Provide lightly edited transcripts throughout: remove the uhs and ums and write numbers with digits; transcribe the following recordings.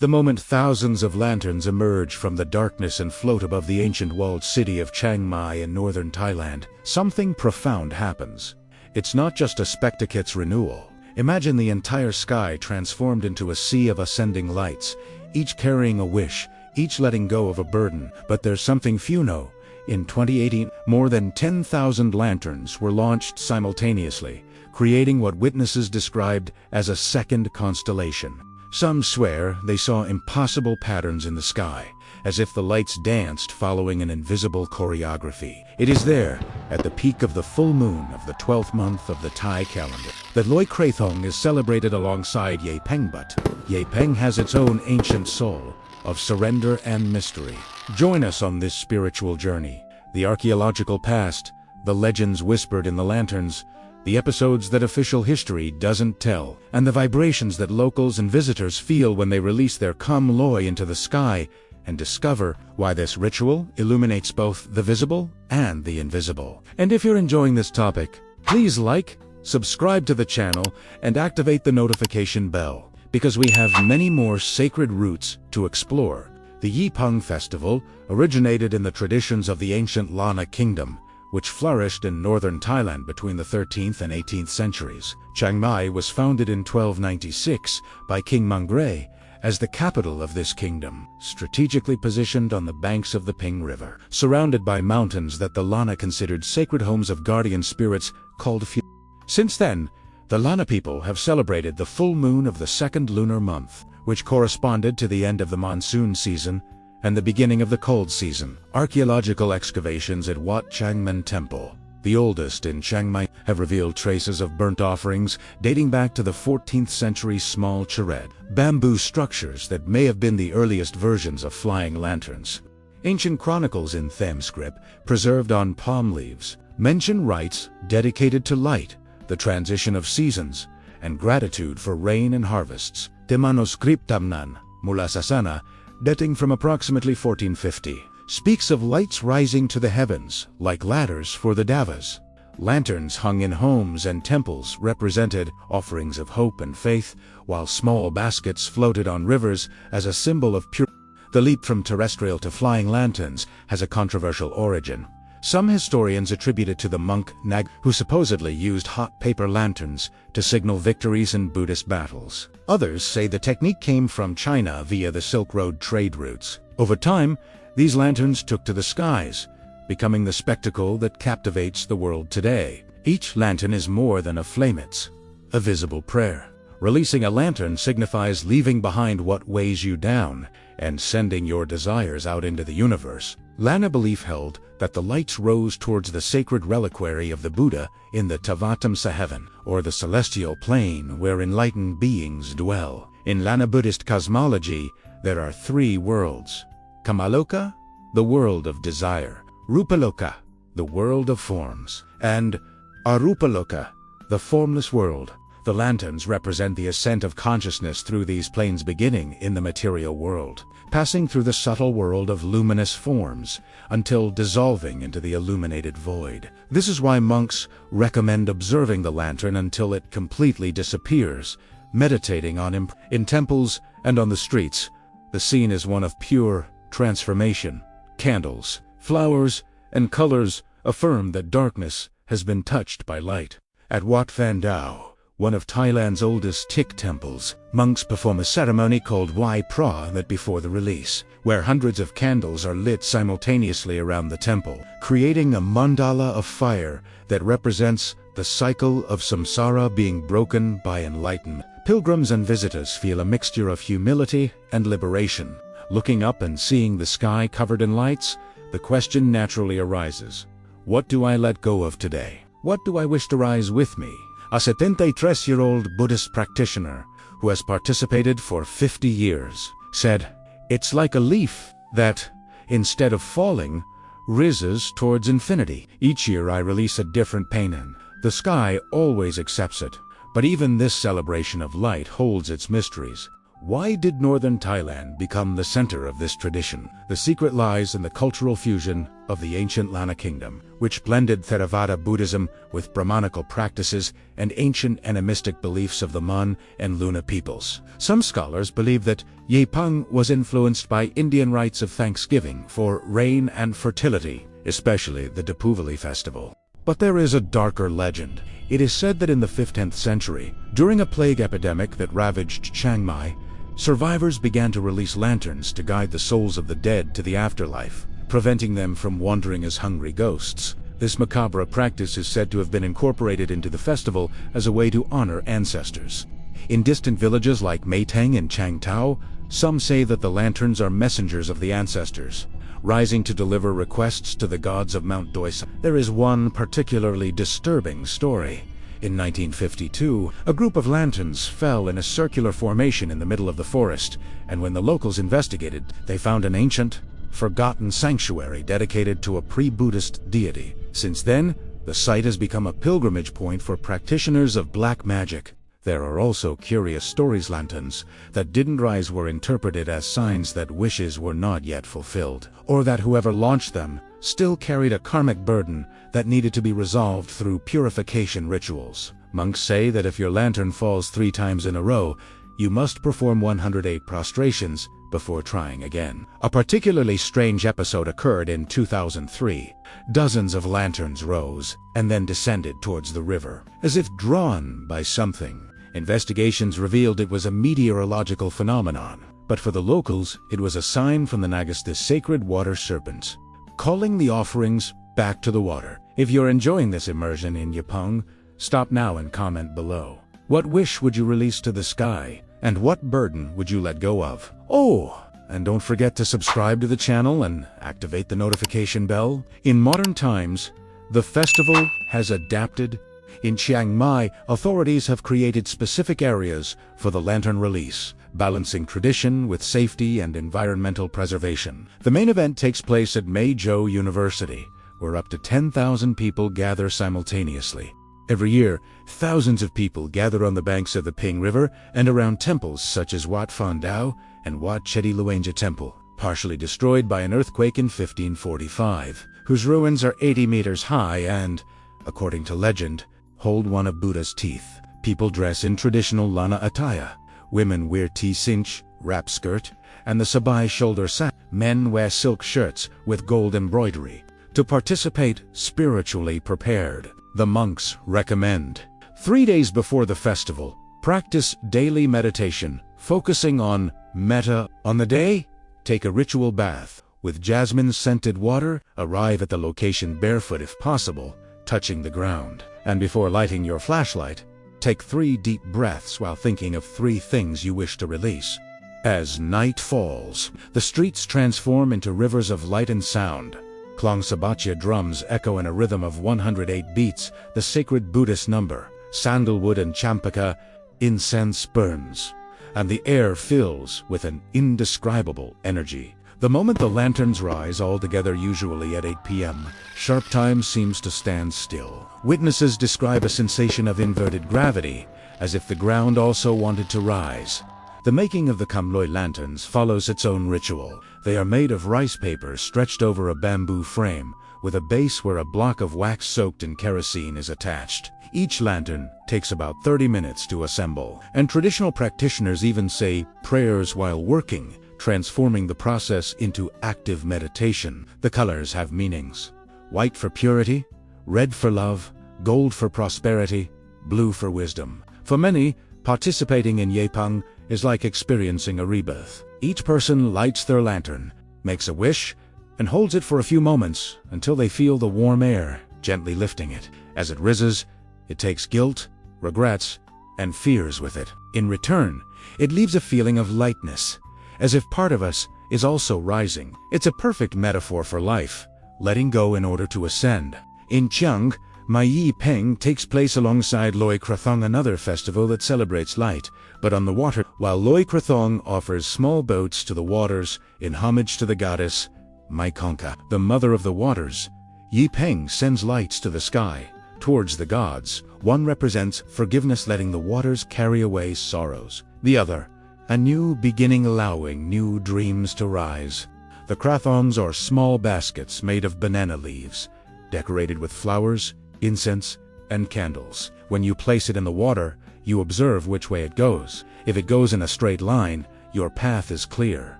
The moment thousands of lanterns emerge from the darkness and float above the ancient walled city of Chiang Mai in northern Thailand, something profound happens. It's not just a spectacle's renewal. Imagine the entire sky transformed into a sea of ascending lights, each carrying a wish, each letting go of a burden. But there's something few know. In 2018, more than 10,000 lanterns were launched simultaneously, creating what witnesses described as a second constellation. Some swear they saw impossible patterns in the sky, as if the lights danced following an invisible choreography. It is there, at the peak of the full moon of the 12th month of the Thai calendar, that Loi Krathong is celebrated alongside Yi Peng. But Yi Peng has its own ancient soul of surrender and mystery. Join us on this spiritual journey. The archaeological past, the legends whispered in the lanterns, the episodes that official history doesn't tell, and the vibrations that locals and visitors feel when they release their Kam Loi into the sky and discover why this ritual illuminates both the visible and the invisible. And if you're enjoying this topic, please like, subscribe to the channel, and activate the notification bell, because we have many more sacred routes to explore. The Yi Peng Festival originated in the traditions of the ancient Lanna kingdom, which flourished in northern Thailand between the 13th and 18th centuries. Chiang Mai was founded in 1296 by King Mangre as the capital of this kingdom, strategically positioned on the banks of the Ping River, surrounded by mountains that the Lanna considered sacred homes of guardian spirits called Phu. Since then, the Lanna people have celebrated the full moon of the second lunar month, which corresponded to the end of the monsoon season and the beginning of the cold season. Archaeological excavations at Wat Chang Men Temple, the oldest in Chiang Mai, have revealed traces of burnt offerings dating back to the 14th century small chared, bamboo structures that may have been the earliest versions of flying lanterns. Ancient chronicles in Tham script, preserved on palm leaves, mention rites dedicated to light, the transition of seasons, and gratitude for rain and harvests. De manuscriptamnan, mula sasana, dating from approximately 1450, speaks of lights rising to the heavens, like ladders for the Davas. Lanterns hung in homes and temples represented offerings of hope and faith, while small baskets floated on rivers as a symbol of purity. The leap from terrestrial to flying lanterns has a controversial origin. Some historians attribute it to the monk Nag, who supposedly used hot paper lanterns to signal victories in Buddhist battles. Others say the technique came from China via the Silk Road trade routes. Over time, these lanterns took to the skies, becoming the spectacle that captivates the world today. Each lantern is more than a flame, it's a visible prayer. Releasing a lantern signifies leaving behind what weighs you down and sending your desires out into the universe. Lanna belief held that the lights rose towards the sacred reliquary of the Buddha in the Tavatamsa heaven, or the celestial plane where enlightened beings dwell. In Lanna Buddhist cosmology, there are three worlds: Kamaloka, the world of desire; Rupaloka, the world of forms; and Arupaloka, the formless world. The lanterns represent the ascent of consciousness through these planes, beginning in the material world, passing through the subtle world of luminous forms, until dissolving into the illuminated void. This is why monks recommend observing the lantern until it completely disappears, meditating on it. In temples and on the streets, the scene is one of pure transformation. Candles, flowers, and colors affirm that darkness has been touched by light. At Wat Phan Dao, one of Thailand's oldest Tik temples, monks perform a ceremony called Wai Pra that before the release, where hundreds of candles are lit simultaneously around the temple, creating a mandala of fire that represents the cycle of samsara being broken by enlightenment. Pilgrims and visitors feel a mixture of humility and liberation. Looking up and seeing the sky covered in lights, the question naturally arises: what do I let go of today? What do I wish to rise with me? A 73-year-old Buddhist practitioner who has participated for 50 years said, "It's like a leaf that, instead of falling, rises towards infinity. Each year I release a different painting. The sky always accepts it. But even this celebration of light holds its mysteries. Why did northern Thailand become the center of this tradition? The secret lies in the cultural fusion of the ancient Lanna kingdom, which blended Theravada Buddhism with Brahmanical practices and ancient animistic beliefs of the Mon and Luna peoples. Some scholars believe that Yi Peng was influenced by Indian rites of thanksgiving for rain and fertility, especially the Deepavali festival. But there is a darker legend. It is said that in the 15th century, during a plague epidemic that ravaged Chiang Mai, survivors began to release lanterns to guide the souls of the dead to the afterlife, preventing them from wandering as hungry ghosts. This macabre practice is said to have been incorporated into the festival as a way to honor ancestors. In distant villages like Meiteng and Chang Tao, some say that the lanterns are messengers of the ancestors, rising to deliver requests to the gods of Mount Doi. There is one particularly disturbing story. In 1952, a group of lanterns fell in a circular formation in the middle of the forest, and when the locals investigated, they found an ancient, forgotten sanctuary dedicated to a pre-Buddhist deity. Since then, the site has become a pilgrimage point for practitioners of black magic. There are also curious stories lanterns that didn't rise were interpreted as signs that wishes were not yet fulfilled, or that whoever launched them still carried a karmic burden that needed to be resolved through purification rituals. Monks say that if your lantern falls 3 times in a row, you must perform 108 prostrations before trying again. A particularly strange episode occurred in 2003. Dozens of lanterns rose and then descended towards the river, as if drawn by something. Investigations revealed it was a meteorological phenomenon, but for the locals, it was a sign from the Nagas, the sacred water serpents, calling the offerings back to the water. If you're enjoying this immersion in Yi Peng, stop now and comment below. What wish would you release to the sky? And what burden would you let go of? Oh, and don't forget to subscribe to the channel and activate the notification bell. In modern times, the festival has adapted. In Chiang Mai, authorities have created specific areas for the lantern release, balancing tradition with safety and environmental preservation. The main event takes place at Meizhou University, where up to 10,000 people gather simultaneously. Every year, thousands of people gather on the banks of the Ping River and around temples such as Wat Phan Dao and Wat Chedi Luangja Temple, partially destroyed by an earthquake in 1545, whose ruins are 80 meters high and, according to legend, hold one of Buddha's teeth. People dress in traditional Lanna attire. Women wear T-cinch, wrap skirt, and the sabai shoulder sack. Men wear silk shirts with gold embroidery. To participate spiritually prepared, the monks recommend 3 days before the festival, practice daily meditation, focusing on metta. On the day, take a ritual bath with jasmine-scented water. Arrive at the location barefoot if possible, touching the ground. And before lighting your flashlight, take 3 deep breaths while thinking of 3 things you wish to release. As night falls, the streets transform into rivers of light and sound. Klong Sabatia drums echo in a rhythm of 108 beats, the sacred Buddhist number. Sandalwood and champaka incense burns, and the air fills with an indescribable energy. The moment the lanterns rise all together, usually at 8 p.m., sharp time seems to stand still. Witnesses describe a sensation of inverted gravity, as if the ground also wanted to rise. The making of the Kamloi lanterns follows its own ritual. They are made of rice paper stretched over a bamboo frame, with a base where a block of wax soaked in kerosene is attached. Each lantern takes about 30 minutes to assemble, and traditional practitioners even say prayers while working, transforming the process into active meditation. The colors have meanings: white for purity, red for love, gold for prosperity, blue for wisdom. For many, participating in Yi Peng is like experiencing a rebirth. Each person lights their lantern, makes a wish, and holds it for a few moments until they feel the warm air gently lifting it. As it rises, it takes guilt, regrets, and fears with it. In return, it leaves a feeling of lightness, as if part of us is also rising. It's a perfect metaphor for life, letting go in order to ascend. In Chiang Mai, Yi Peng takes place alongside Loi Krathong, another festival that celebrates light, but on the water, while Loi Krathong offers small boats to the waters in homage to the goddess Mai Konka, the mother of the waters. Yi Peng sends lights to the sky, towards the gods. One represents forgiveness, letting the waters carry away sorrows. The other, A new beginning, allowing new dreams to rise. The krathongs are small baskets made of banana leaves, decorated with flowers, incense, and candles. When you place it in the water, you observe which way it goes. If it goes in a straight line, your path is clear.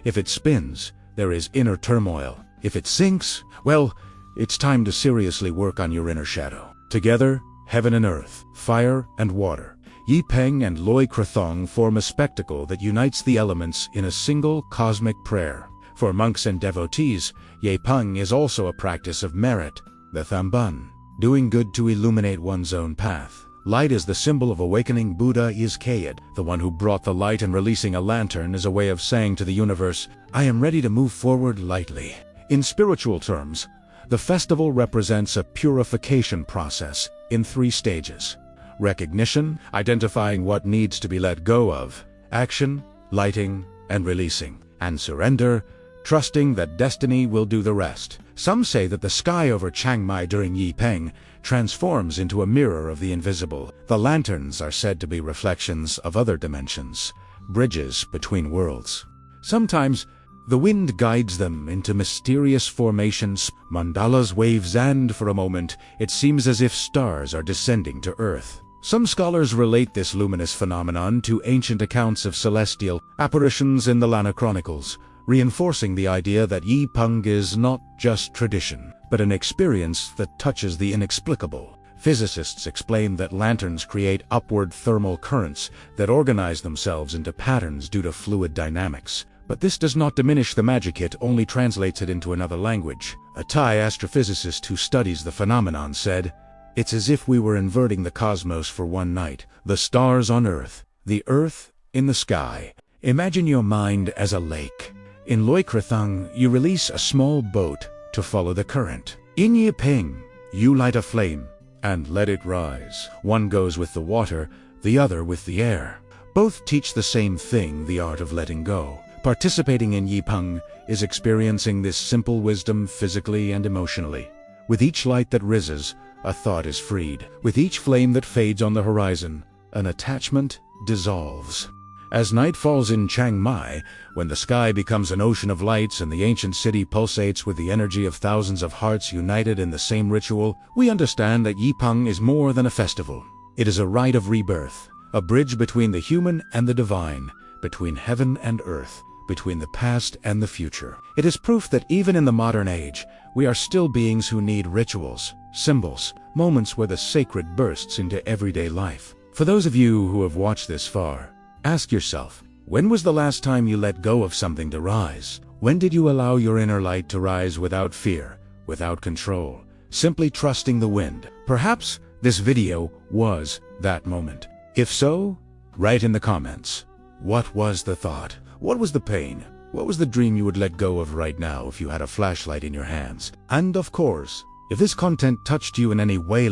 If it spins, there is inner turmoil. If it sinks, well, it's time to seriously work on your inner shadow. Together, heaven and earth, fire and water, Yi Peng and Loi Krathong form a spectacle that unites the elements in a single cosmic prayer. For monks and devotees, Yi Peng is also a practice of merit, the Thamban, doing good to illuminate one's own path. Light is the symbol of awakening. Buddha is Kayed, the one who brought the light, and releasing a lantern is a way of saying to the universe, I am ready to move forward lightly. In spiritual terms, the festival represents a purification process in 3 stages. Recognition, identifying what needs to be let go of. Action, lighting, and releasing. And surrender, trusting that destiny will do the rest. Some say that the sky over Chiang Mai during Yi Peng transforms into a mirror of the invisible. The lanterns are said to be reflections of other dimensions, bridges between worlds. Sometimes, the wind guides them into mysterious formations, mandalas, waves, and for a moment, it seems as if stars are descending to Earth. Some scholars relate this luminous phenomenon to ancient accounts of celestial apparitions in the Lanna chronicles, reinforcing the idea that Yi Peng is not just tradition, but an experience that touches the inexplicable. Physicists explain that lanterns create upward thermal currents that organize themselves into patterns due to fluid dynamics. But this does not diminish the magic, it only translates it into another language. A Thai astrophysicist who studies the phenomenon said, "It's as if we were inverting the cosmos for one night. The stars on Earth, the Earth in the sky. Imagine your mind as a lake. In Loi Krathong, you release a small boat to follow the current. In Yi Peng, you light a flame and let it rise. One goes with the water, the other with the air. Both teach the same thing, the art of letting go." Participating in Yi Peng is experiencing this simple wisdom physically and emotionally. With each light that rises, a thought is freed. With each flame that fades on the horizon, an attachment dissolves. As night falls in Chiang Mai, when the sky becomes an ocean of lights and the ancient city pulsates with the energy of thousands of hearts united in the same ritual, we understand that Yi Peng is more than a festival. It is a rite of rebirth, a bridge between the human and the divine, between heaven and earth, between the past and the future. It is proof that even in the modern age, we are still beings who need rituals, symbols, moments where the sacred bursts into everyday life. For those of you who have watched this far, ask yourself, when was the last time you let go of something to rise? When did you allow your inner light to rise without fear, without control, simply trusting the wind? Perhaps this video was that moment. If so, write in the comments. What was the thought? What was the pain? What was the dream you would let go of right now if you had a flashlight in your hands? And of course, if this content touched you in any way,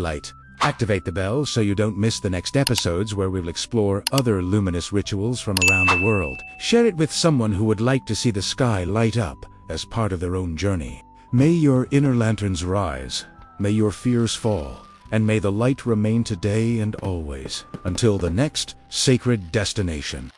activate the bell so you don't miss the next episodes where we'll explore other luminous rituals from around the world. Share it with someone who would like to see the sky light up as part of their own journey. May your inner lanterns rise, may your fears fall, and may the light remain today and always, until the next sacred destination.